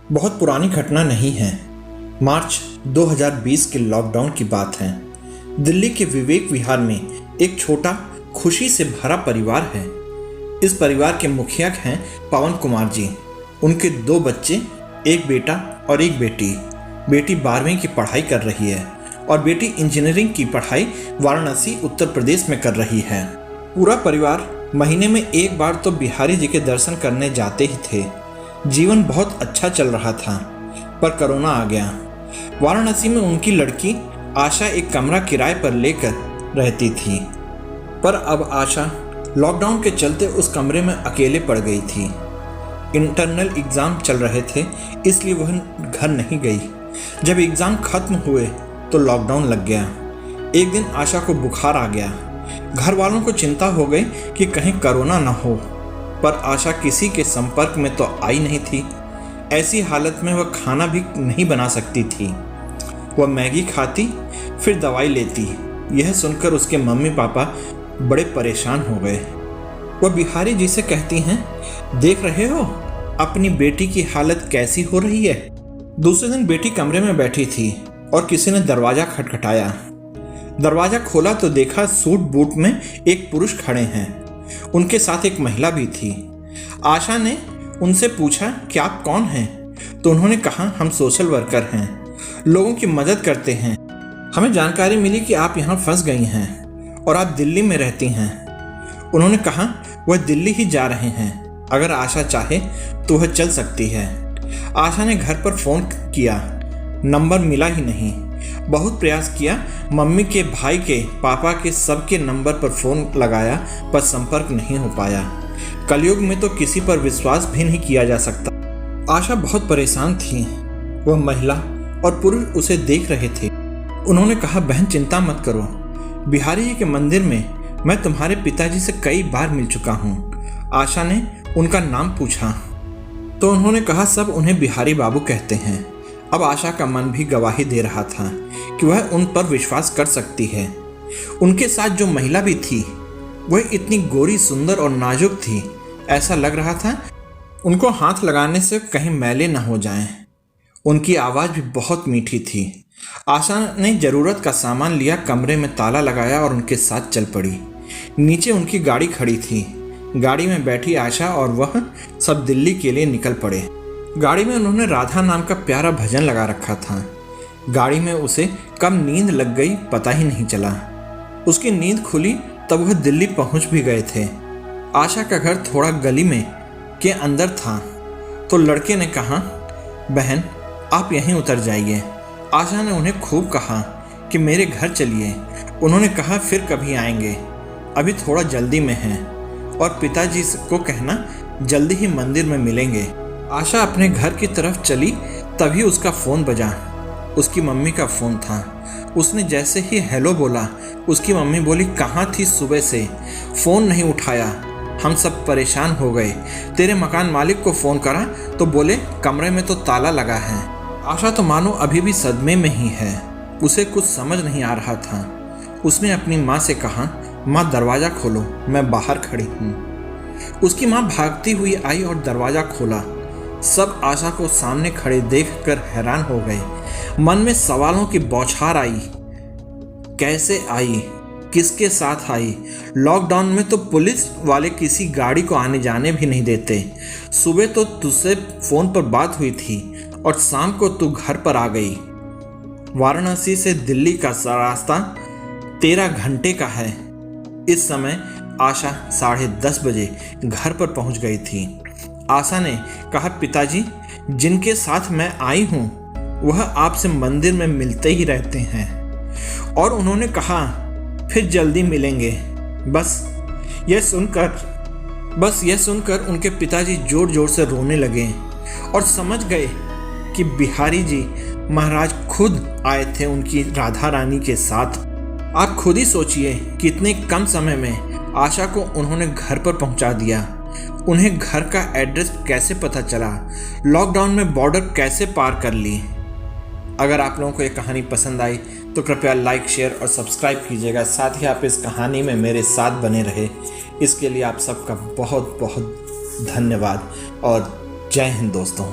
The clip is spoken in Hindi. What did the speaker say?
बहुत पुरानी घटना नहीं है। मार्च 2020 के लॉकडाउन की बात है। दिल्ली के विवेक विहार में एक छोटा खुशी से भरा परिवार है। इस परिवार के मुखिया हैं पवन कुमार जी। उनके 2 बच्चे, एक बेटा और एक बेटी। बेटी 12वीं की पढ़ाई कर रही है और बेटी इंजीनियरिंग की पढ़ाई वाराणसी उत्तर प्रदेश में कर रही है। पूरा परिवार महीने में एक बार तो बिहारी जी के दर्शन करने जाते ही थे। जीवन बहुत अच्छा चल रहा था, पर कोरोना आ गया। वाराणसी में उनकी लड़की आशा एक कमरा किराए पर लेकर रहती थी, पर अब आशा लॉकडाउन के चलते उस कमरे में अकेले पड़ गई थी। इंटरनल एग्ज़ाम चल रहे थे, इसलिए वह घर नहीं गई। जब एग्ज़ाम खत्म हुए तो लॉकडाउन लग गया। एक दिन आशा को बुखार आ गया। घर वालों को चिंता हो गई कि कहीं कोरोना न हो, पर आशा किसी के संपर्क में तो आई नहीं थी। ऐसी हालत में वह खाना भी नहीं बना सकती थी। वह मैगी खाती, फिर दवाई लेती। यह सुनकर उसके मम्मी पापा बड़े परेशान हो गए। वह बिहारी जी से कहती हैं, देख रहे हो अपनी बेटी की हालत कैसी हो रही है। दूसरे दिन बेटी कमरे में बैठी थी और किसी ने दरवाज़ा खटखटाया। दरवाज़ा खोला तो देखा सूट बूट में एक पुरुष खड़े हैं। उनके साथ एक महिला भी थी। आशा ने उनसे पूछा कि आप कौन हैं, तो उन्होंने कहा हम सोशल वर्कर हैं, लोगों की मदद करते हैं। हमें जानकारी मिली कि आप यहाँ फंस गई हैं और आप दिल्ली में रहती हैं। उन्होंने कहा वह दिल्ली ही जा रहे हैं, अगर आशा चाहे तो वह चल सकती है। आशा ने घर पर फ़ोन किया, नंबर मिला ही नहीं। बहुत प्रयास किया, मम्मी के, भाई के, पापा के, सबके नंबर पर फ़ोन लगाया, पर संपर्क नहीं हो पाया। कलयुग में तो किसी पर विश्वास भी नहीं किया जा सकता। आशा बहुत परेशान थी। वह महिला और पुरुष उसे देख रहे थे। उन्होंने कहा, बहन चिंता मत करो, बिहारी जी के मंदिर में मैं तुम्हारे पिताजी से कई बार मिल चुका हूँ। आशा ने उनका नाम पूछा तो उन्होंने कहा सब उन्हें बिहारी बाबू कहते हैं। अब आशा का मन भी गवाही दे रहा था कि वह उन पर विश्वास कर सकती है। उनके साथ जो महिला भी थी वह इतनी गोरी, सुंदर और नाजुक थी, ऐसा लग रहा था उनको हाथ लगाने से कहीं मैले न हो जाएं। उनकी आवाज़ भी बहुत मीठी थी। आशा ने ज़रूरत का सामान लिया, कमरे में ताला लगाया और उनके साथ चल पड़ी। नीचे उनकी गाड़ी खड़ी थी। गाड़ी में बैठी आशा और वह सब दिल्ली के लिए निकल पड़े। गाड़ी में उन्होंने राधा नाम का प्यारा भजन लगा रखा था। गाड़ी में उसे कब नींद लग गई पता ही नहीं चला। उसकी नींद खुली तब वह दिल्ली पहुंच भी गए थे। आशा का घर थोड़ा गली में के अंदर था, तो लड़के ने कहा, बहन आप यहीं उतर जाइए। आशा ने उन्हें खूब कहा कि मेरे घर चलिए। उन्होंने कहा फिर कभी आएंगे, अभी थोड़ा जल्दी में हैं, और पिताजी को कहना जल्दी ही मंदिर में मिलेंगे। आशा अपने घर की तरफ चली, तभी उसका फ़ोन बजा। उसकी मम्मी का फ़ोन था। उसने जैसे ही हेलो बोला, उसकी मम्मी बोली, कहाँ थी सुबह से, फ़ोन नहीं उठाया, हम सब परेशान हो गए। तेरे मकान मालिक को फ़ोन करा तो बोले कमरे में तो ताला लगा है। आशा तो मानो अभी भी सदमे में ही है। उसे कुछ समझ नहीं आ रहा था। उसने अपनी माँ से कहा, माँ दरवाज़ा खोलो, मैं बाहर खड़ी हूँ। उसकी माँ भागती हुई आई और दरवाज़ा खोला। सब आशा को सामने खड़े देखकर हैरान हो गए। मन में सवालों की बौछार आई। कैसे आई, किसके साथ आई? लॉकडाउन में तो पुलिस वाले किसी गाड़ी को आने जाने भी नहीं देते। सुबह तो तुझसे फ़ोन पर बात हुई थी और शाम को तू घर पर आ गई। वाराणसी से दिल्ली का रास्ता 13 घंटे का है। इस समय आशा 10:30 बजे घर पर पहुंच गई थी। आशा ने कहा, पिताजी जिनके साथ मैं आई हूँ वह आपसे मंदिर में मिलते ही रहते हैं, और उन्होंने कहा फिर जल्दी मिलेंगे। बस यह सुनकर उनके पिताजी जोर जोर से रोने लगे और समझ गए कि बिहारी जी महाराज खुद आए थे उनकी राधा रानी के साथ। आप खुद ही सोचिए कितने कम समय में आशा को उन्होंने घर पर पहुंचा दिया। उन्हें घर का एड्रेस कैसे पता चला, लॉकडाउन में बॉर्डर कैसे पार कर ली। अगर आप लोगों को ये कहानी पसंद आई तो कृपया लाइक, शेयर और सब्सक्राइब कीजिएगा। साथ ही आप इस कहानी में मेरे साथ बने रहे, इसके लिए आप सबका बहुत बहुत धन्यवाद और जय हिंद दोस्तों।